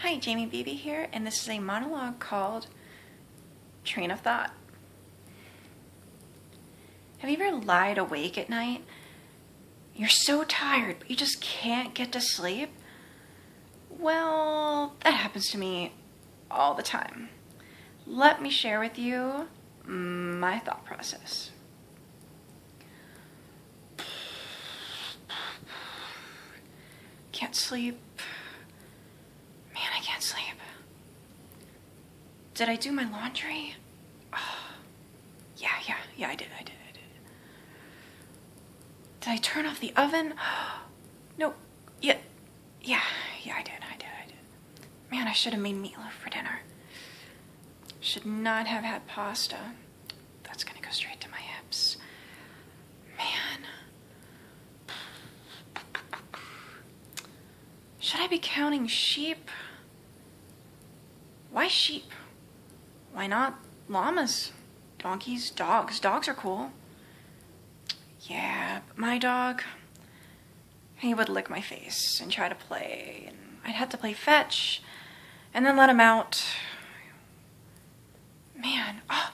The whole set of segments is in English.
Hi, Jamie Beebe here, and this is a monologue called Train of Thought. Have you ever lied awake at night? You're so tired, but you just can't get to sleep? Well, that happens to me all the time. Let me share with you my thought process. Can't sleep. Man, I can't sleep. Did I do my laundry? Oh, yeah, I did. Did I turn off the oven? No, yeah, I did. Man, I should have made meatloaf for dinner. Should not have had pasta. That's gonna go straight to my hips. Man. Should I be counting sheep? Why sheep? Why not llamas, donkeys, dogs? Dogs are cool. Yeah, but my dog, he would lick my face and try to play, and I'd have to play fetch and then let him out. Man, oh,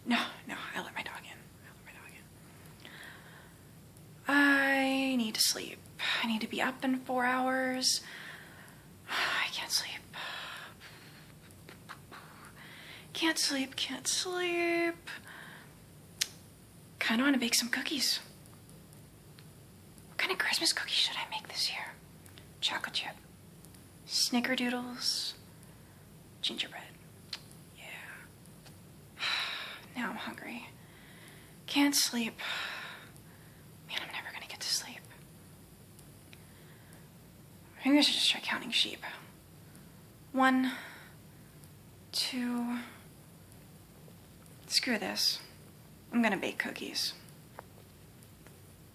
no, I let my dog in. I need to sleep. I need to be up in 4 hours. I can't sleep. Can't sleep. Kinda wanna bake some cookies. What kind of Christmas cookies should I make this year? Chocolate chip, snickerdoodles, gingerbread. Yeah. Now I'm hungry. Can't sleep. Man, I'm never gonna get to sleep. Maybe I should just try counting sheep. 1, 2. Screw this. I'm gonna bake cookies.